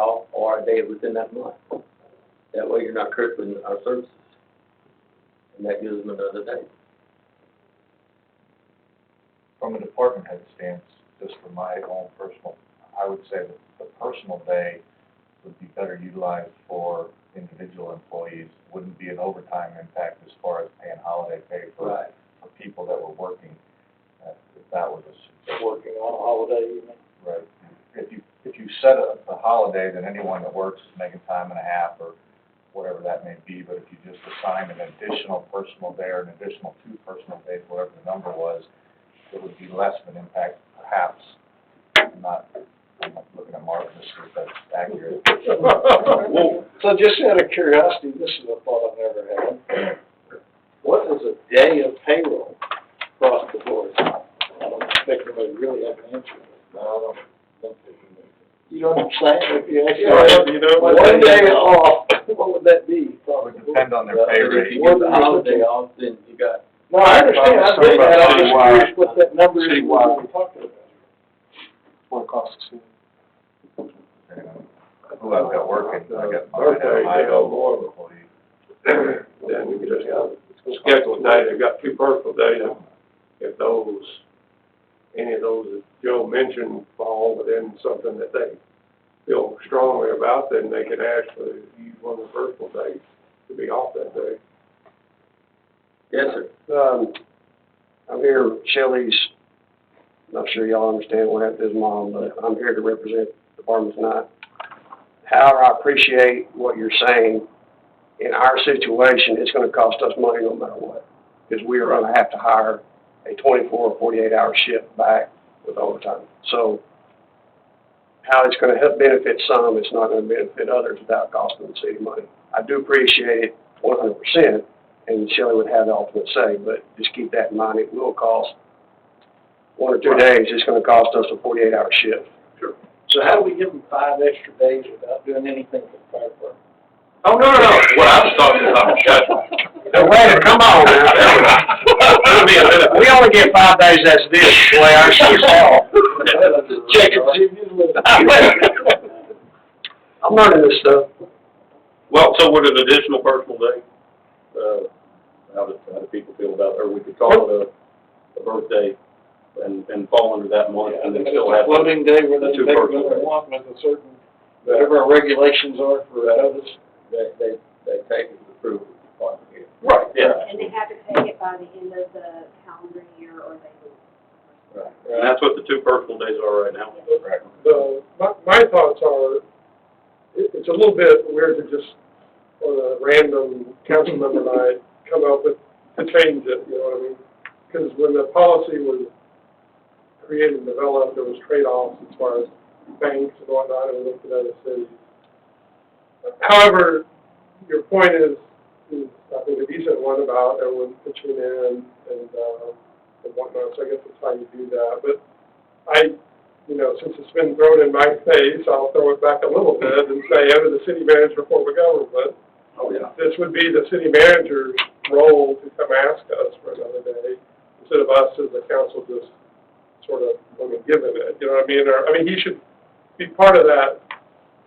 off or a day within that month. That way you're not crippling our services. And that gives them another day. From a department head stance, just for my own personal, I would say that the personal day would be better utilized for individual employees, wouldn't be an overtime impact as far as paying holiday pay for people that were working. If that was Working on a holiday, you mean? right. If you set a holiday, then anyone that works is making time and a half or whatever that may be. But if you just assign an additional personal day or an additional 2 personal days, whatever the number was, it would be less of an impact, perhaps. I'm not looking at Mark to see if that's accurate. So just out of curiosity, this is a thought I've never had. What is a day of payroll across the board? I don't expect anybody really have an answer. No, I don't think you know what I'm saying? If you actually one day off, what would that be? It would depend on their pay rate. If you get the holiday off, then you got. No, I understand. I'm just curious what that number is we're talking about. What it costs us. Who I've got working, I got Birthday, my more. employees. Then you can just schedule a day, they've got 2 personal days. If any of those that Joe mentioned fall within something that they feel strongly about, then they can ask for use one of the personal days to be off that day. Yes, sir. I'm here, Shelley's, not sure y'all understand what happened to his mom, but I'm here to represent the department tonight. However, I appreciate what you're saying. In our situation, it's gonna cost us money no matter what, because we are gonna have to hire a 24 or 48-hour shift back with overtime. So how it's gonna help benefit some, it's not gonna benefit others without costing the city money. I do appreciate it 100%, and Shelley would have the ultimate say, but just keep that in mind. It will cost 1 or 2 days. It's gonna cost us a 48-hour shift. Sure. So how do we give them 5 extra days without doing anything for the fire department? Oh, no. What I was talking about, Wait, come on now. We only get 5 days, that's this, the way our shifts fall. Check and see if you live. I'm learning this stuff. Well, so with an additional personal day, how do people feel about it? Or we could call it a birthday and fall under that month and then still have. Floating day where the they 2 take personal what they days. want with a certain, whatever our regulations are for others. They take it to the approval department here. Right. Yeah. And they have to take it by the end of the calendar year or they lose. Right. And that's what the 2 personal days are right now. Correct. My thoughts are, it's a little bit weird to just, on a random council member night, come up with, to change it, you know what I mean? Because when the policy was created and developed, there was trade-offs as far as banks and whatnot, and we looked at other cities. However, your point is I think a decent one about everyone pitching in and whatnot, so I guess that's how you do that. But since it's been thrown in my face, I'll throw it back a little bit and say, under the city manager form of government, this would be the city manager's role to come ask us for another day, instead of us as the council just sort of giving it, you know what I mean? Or, he should be part of that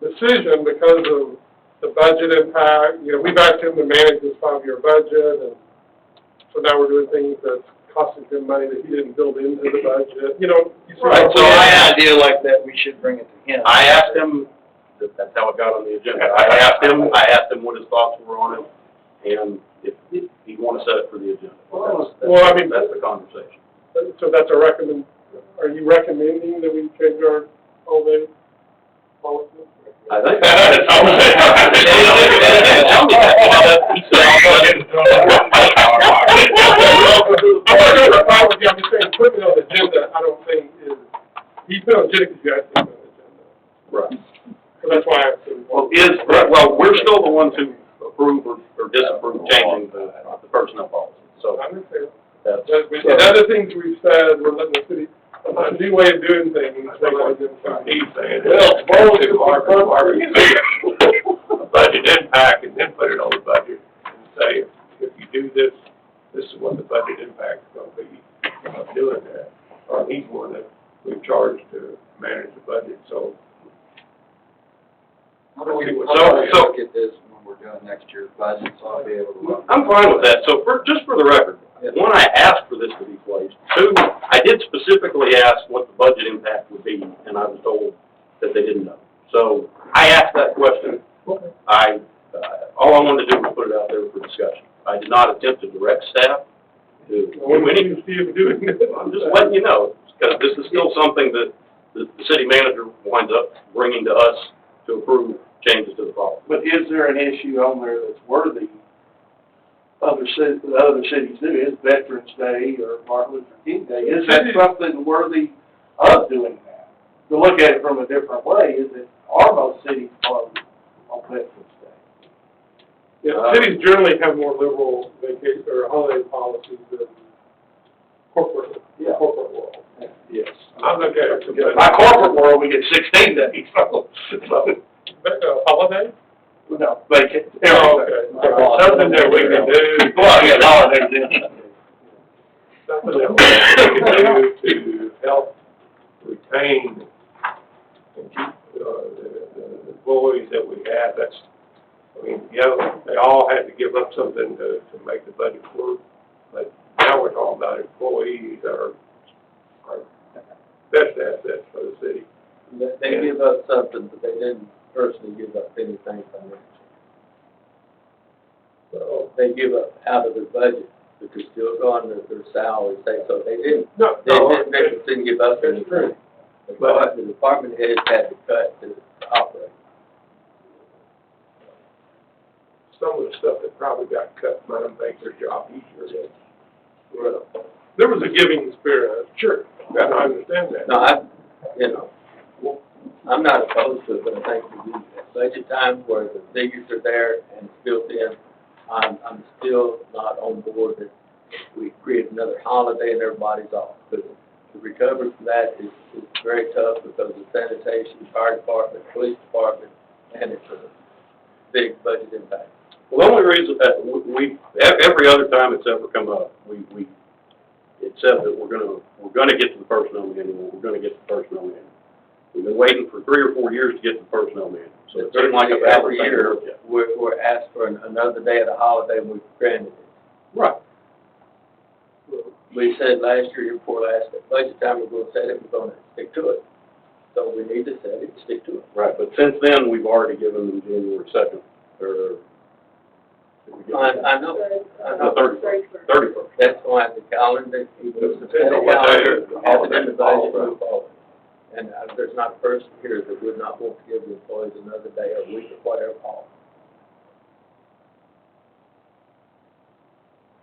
decision because of the budget impact. We've asked him to manage this 5-year budget, and so now we're doing things that's costing him money that he didn't build into the budget. Right, so an idea like that, we should bring it to him. I asked him, that's how it got on the agenda. I asked him what his thoughts were on it, and if he'd want to set it for the agenda. That's the conversation. So that's a recommend. Are you recommending that we change our holiday policy? I think that's how it I'm just saying, putting it on the agenda, I don't think is, he's been on the agenda because you asked him on the agenda. Right. So that's why I asked him. Well, we're still the ones who approve or disapprove changing the personnel policy, so. I understand. That's. And other things we've said, we're letting the city, a new way of doing things. He's saying. Budget impact, and then put it on the budget, and say, if you do this, this is what the budget impact is gonna be, of doing that. Or he's one that we've charged to manage the budget, so So- Look at this when we're doing next year's budget, so I'll be able to look. I'm fine with that. So just for the record, one, I asked for this to be placed. Two, I did specifically ask what the budget impact would be, and I was told that they didn't know. So I asked that question. All I wanted to do was put it out there for discussion. I did not attempt to direct staff to do anything. I'm just letting you know, because this is still something that the city manager winds up bringing to us to approve changes to the policy. But is there an issue on there that's worthy, the other cities do, is Veterans Day or Martin Luther King Day? Is that something worthy of doing that? To look at it from a different way, is it, are most cities closed on Veterans Day? Yeah, cities generally have more liberal vacation or holiday policies than corporate world. Yes. I look at it. My corporate world, we get 16 days, so. Holiday? No, vacant. Oh, okay. Something that we can do. Well, yeah, holidays, yeah. Something that we can do to help retain and keep, the employees that we have. That's, I mean, yeah, they all had to give up something to make the budget work, but now we're talking about employees that are best assets for the city. They give up something, but they didn't personally give up anything financially. So they give up out of their budget, but they're still going to their salaries, so they didn't, No, they didn't give up anything. But the department heads had to cut to operate. some of the stuff that probably got cut might have made their job easier. There was a giving spirit, sure, and I understand that. No, I'm not opposed to it, but I think we need that budget time where the figures are there and it's built in. I'm still not on board that we create another holiday and everybody's off. But to recover from that is very tough because of sanitation, fire department, police department, and it's a big budget impact. Well, the only reason that every other time it's ever come up, it said that we're gonna get to the personnel manual, we're gonna get to the personnel manual. We've been waiting for 3 or 4 years to get to the personnel manual, so it seems like Every year, we're asked for another day of the holiday and we've granted it. Right. We said last year, year before last, at budget time, we're gonna set it, we're gonna stick to it. So we need to set it, stick to it. Right, but since then, we've already given them January 2nd, or. I know. The 31st. That's why the calendar, he was the Depends on what day calendar, have it in the budget, Right. move forward. And there's not a person here that would not want to give the employees another day or week or whatever off.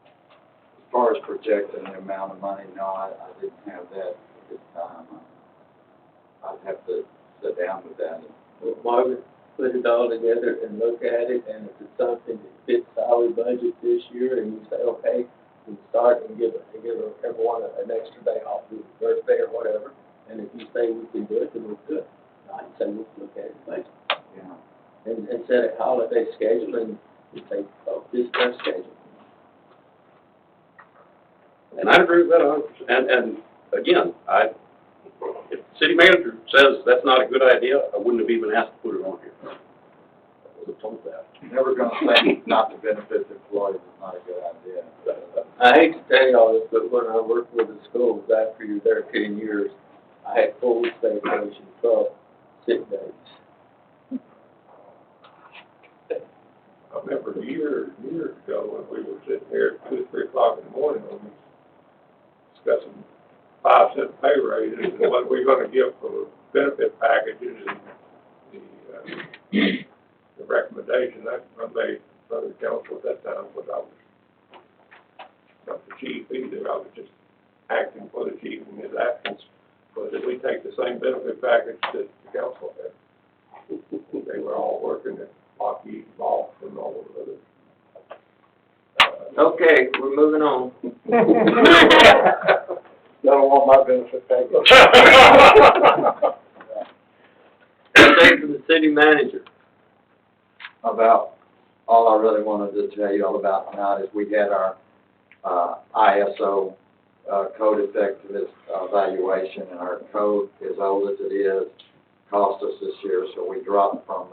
As far as projecting the amount of money, no, I didn't have that at this time. I'd have to sit down with that. Well, Marvin, put it all together and look at it, and if it's something that fits our budget this year, and you say, okay, we start and give everyone an extra day off, do the birthday or whatever, and if you say we can do it, then we'll do it. I'd say we'll look at it later. Yeah. And set a holiday schedule, and you say, oh, this time schedule. And I agree with that 100%. And again, if the city manager says that's not a good idea, I wouldn't have even asked to put it on here. I would have told that. Never gonna say not to benefit the employees is not a good idea. I hate to tell y'all this, but when I worked with the schools, after you're there 10 years, I had full vacation, 12 sick days. I remember years ago when we were sitting here at 2 or 3 o'clock in the morning, and we discussing 5-cent pay raises and what we're gonna give for benefit packages and the recommendation that I made for the council at that time was I was not the chief either, I was just acting for the chief in his absence, but that we take the same benefit package that the council had. They were all working at Lockheed, Ball, and all of the others. Okay, we're moving on. I don't want my benefit package. Thanks to the city manager. About, all I really wanted to tell you all about tonight is we had our, ISO, code effectiveness evaluation, and our code, as old as it is, cost us this year, so we dropped from,